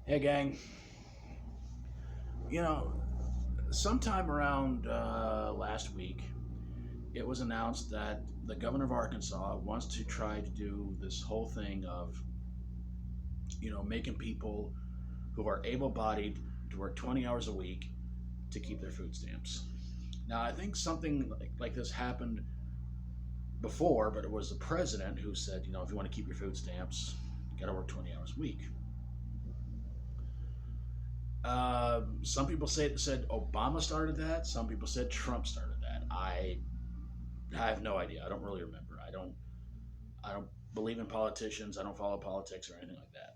Hey, gang. You know, sometime around last week, it was announced that the governor of Arkansas wants to try to do this whole thing of, making people who are able bodied to work 20 hours a week to keep their food stamps. Now, I think something like this happened before, but it was the president who said, if you want to keep your food stamps, you got to work 20 hours a week. Some people said Obama started that. Some people said Trump started that. I have no idea. I don't really remember. I don't believe in politicians. I don't follow politics or anything like that.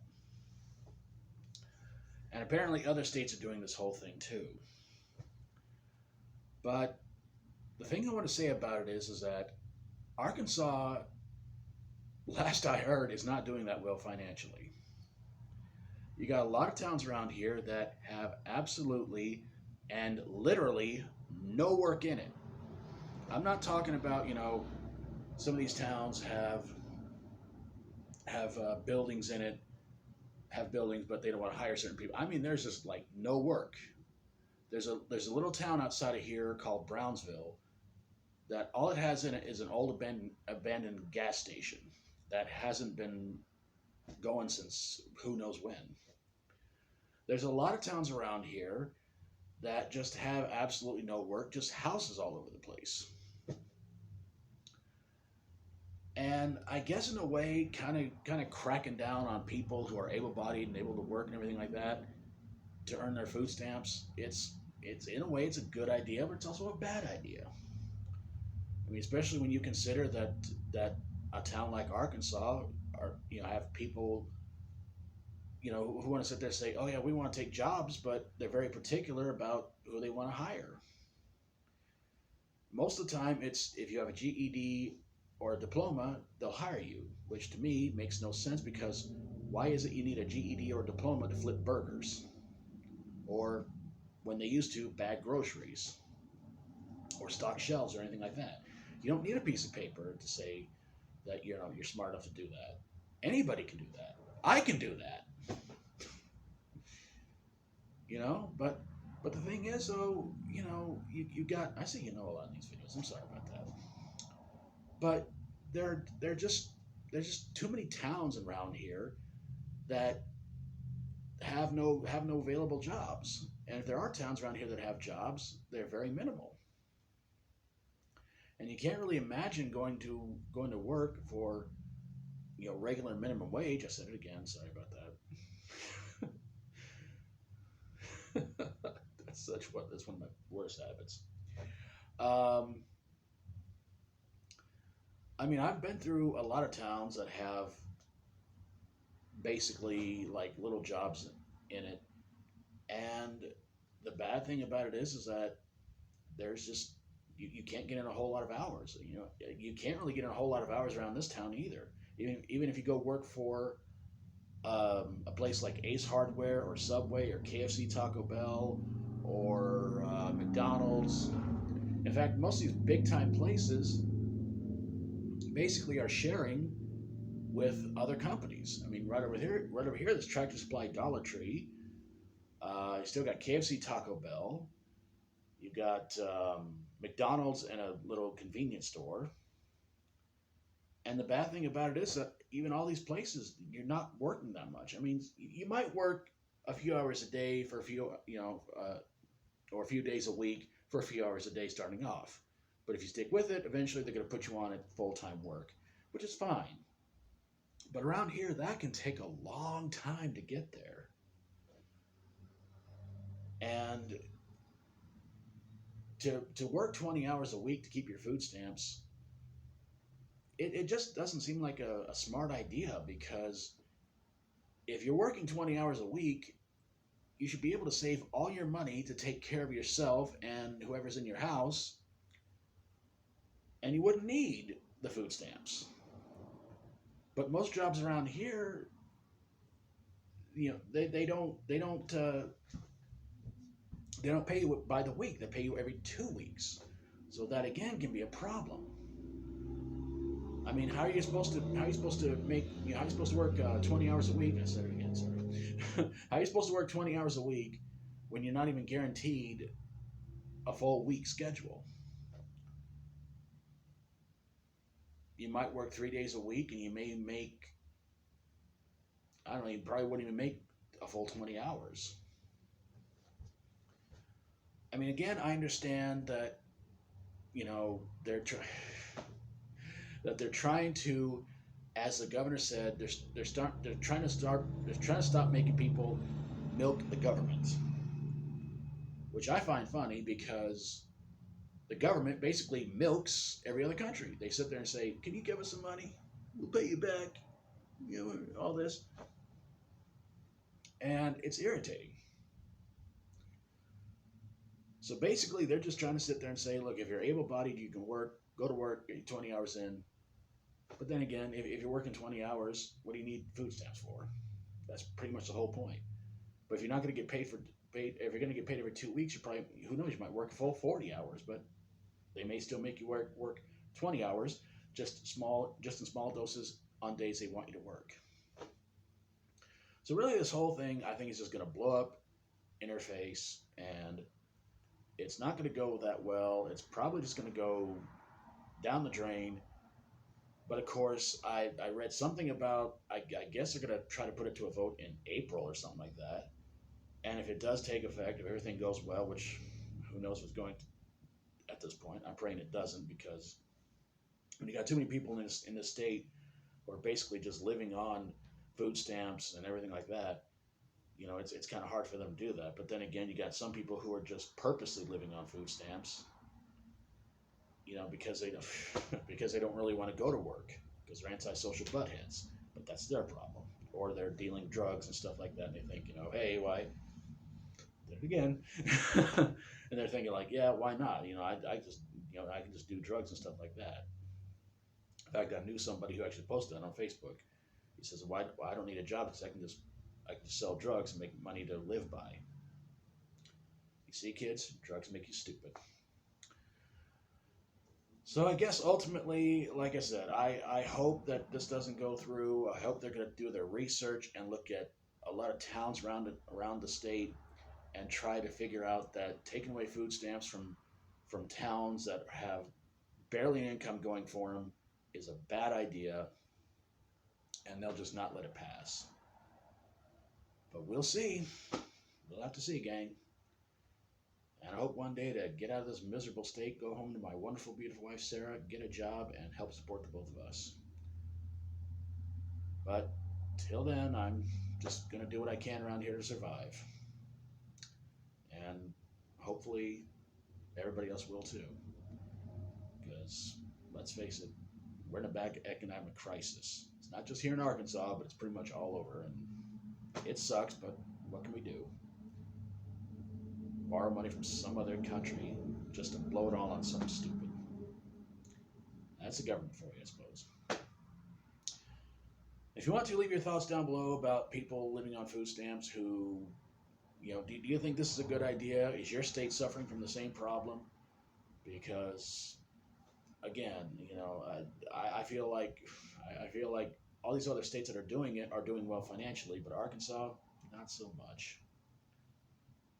And apparently other states are doing this whole thing too. But the thing I want to say about it is that Arkansas, last I heard, is not doing that well financially. You got a lot of towns around here that have absolutely and literally no work in it. I'm not talking about, some of these towns have buildings in it, have buildings, but they don't want to hire certain people. I mean, there's just like no work. There's a little town outside of here called Brownsville that all it has in it is an old abandoned gas station that hasn't been going since who knows when. There's a lot of towns around here that just have absolutely no work, just houses all over the place. And I guess in a way, kind of cracking down on people who are able-bodied and able to work and everything like that to earn their food stamps. It's in a way it's a good idea, but it's also a bad idea. I mean, especially when you consider that a town like Arkansas are have people who want to sit there and say, oh yeah, we want to take jobs, but they're very particular about who they want to hire. Most of the time, it's if you have a GED or a diploma, they'll hire you, which to me makes no sense because why is it you need a GED or a diploma to flip burgers? Or when they used to bag groceries or stock shelves or anything like that. You don't need a piece of paper to say that you're smart enough to do that. Anybody can do that. I can do that. But the thing is though, you got I say a lot of these videos. I'm sorry about that. But they're just there's just too many towns around here that have no available jobs. And if there are towns around here that have jobs, they're very minimal. And you can't really imagine going to work for regular minimum wage. I said it again. Sorry about that. That's one of my worst habits. Um, I mean, I've been through a lot of towns that have basically like little jobs in it, and the bad thing about it is that there's just you can't get in a whole lot of hours. You can't really get in a whole lot of hours around this town either. Even if you go work for a place like Ace Hardware or Subway or KFC, Taco Bell, or McDonald's. In fact, most of these big time places basically are sharing with other companies. I mean, right over here, there's Tractor Supply, Dollar Tree. You still got KFC, Taco Bell. You got McDonald's and a little convenience store. And the bad thing about it is that even all these places, you're not working that much. I mean, you might work a few hours a day for a few, or a few days a week for a few hours a day starting off. But if you stick with it, eventually they're going to put you on at full time work, which is fine. But around here, that can take a long time to get there. And to work 20 hours a week to keep your food stamps, it just doesn't seem like a smart idea because if you're working 20 hours a week, you should be able to save all your money to take care of yourself and whoever's in your house, and you wouldn't need the food stamps. But most jobs around here, they don't pay you by the week. They pay you every 2 weeks. So that again can be a problem. I mean, how are you supposed to make how are you supposed to work 20 hours a week? I said it again. Sorry. How are you supposed to work 20 hours a week when you're not even guaranteed a full week schedule? You might work 3 days a week and you may make, I don't know, you probably wouldn't even make a full 20 hours. I mean, again, I understand that, you know, that they're trying to, as the governor said, they're trying to stop making people milk the government, which I find funny because the government basically milks every other country. They sit there and say, "Can you give us some money? We'll pay you back." You know, all this, and it's irritating. So basically, they're just trying to sit there and say, "Look, if you're able-bodied, you can work, go to work, get 20 hours in." But then again, if you're working 20 hours, what do you need food stamps for? That's pretty much the whole point. But if you're not going to get paid, if you're going to get paid every 2 weeks, you probably, who knows, you might work full 40 hours, but they may still make you work 20 hours, just in small doses on days they want you to work. So really, this whole thing, I think, is just going to blow up in her face, and it's not going to go that well. It's probably just going to go down the drain. But of course, I read something about, I guess they're going to try to put it to a vote in April or something like that. And if it does take effect, if everything goes well, which who knows what's going to at this point, I'm praying it doesn't, because when you got too many people in this state who are basically just living on food stamps and everything like that, you know, it's kind of hard for them to do that. But then again, you got some people who are just purposely living on food stamps, you know, because they don't really want to go to work because they're antisocial buttheads. But that's their problem, or they're dealing drugs and stuff like that. And they think, you know, hey, why? Did it again, and they're thinking like, yeah, why not? You know, I just, you know, I can just do drugs and stuff like that. In fact, I knew somebody who actually posted that on Facebook. He says, why I don't need a job because I can just sell drugs and make money to live by. You see, kids, drugs make you stupid. So I guess ultimately, like I said, I hope that this doesn't go through. I hope they're going to do their research and look at a lot of towns around the state and try to figure out that taking away food stamps from towns that have barely an income going for them is a bad idea, and they'll just not let it pass. But we'll see. We'll have to see, gang. And I hope one day to get out of this miserable state, go home to my wonderful, beautiful wife, Sarah, get a job, and help support the both of us. But till then, I'm just going to do what I can around here to survive. And hopefully everybody else will too. Because let's face it, we're in a bad economic crisis. It's not just here in Arkansas, but it's pretty much all over. And it sucks, but what can we do? Borrow money from some other country just to blow it all on something stupid. That's the government for you, I suppose. If you want to, leave your thoughts down below about people living on food stamps who, you know, do you think this is a good idea? Is your state suffering from the same problem? Because, again, you know, I feel like all these other states that are doing it are doing well financially, but Arkansas, not so much.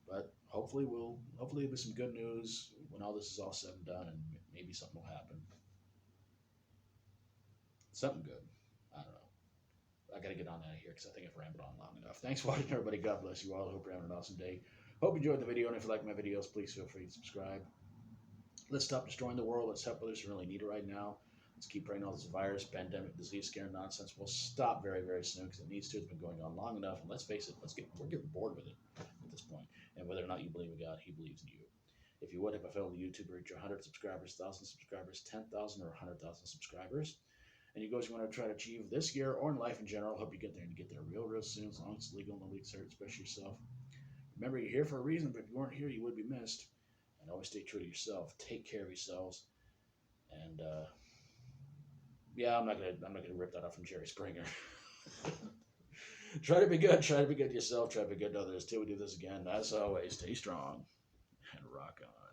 But hopefully there'll be some good news when all this is all said and done, and maybe something will happen. Something good. I don't know. I got to get on out of here because I think I've rambled on long enough. Thanks for watching, everybody. God bless you all. I hope you're having an awesome day. Hope you enjoyed the video, and if you like my videos, please feel free to subscribe. Let's stop destroying the world. Let's help others who really need it right now. Let's keep praying all this virus, pandemic, disease, scare nonsense will stop very, very soon because it needs to. It's been going on long enough. And let's face it, we're getting bored with it at this point. And whether or not you believe in God, He believes in you. If you would, if I fell on YouTube, reach 100 subscribers, 1,000 subscribers, 10,000 or 100,000 subscribers. And you guys want to try to achieve this year or in life in general, hope you get there and get there real, real soon, as long as it's legal and nobody's hurt, especially yourself. Remember, you're here for a reason, but if you weren't here, you would be missed. And always stay true to yourself. Take care of yourselves. And yeah, I'm not gonna rip that off from Jerry Springer. Try to be good. Try to be good to yourself. Try to be good to others. Till we do this again. As always, stay strong and rock on.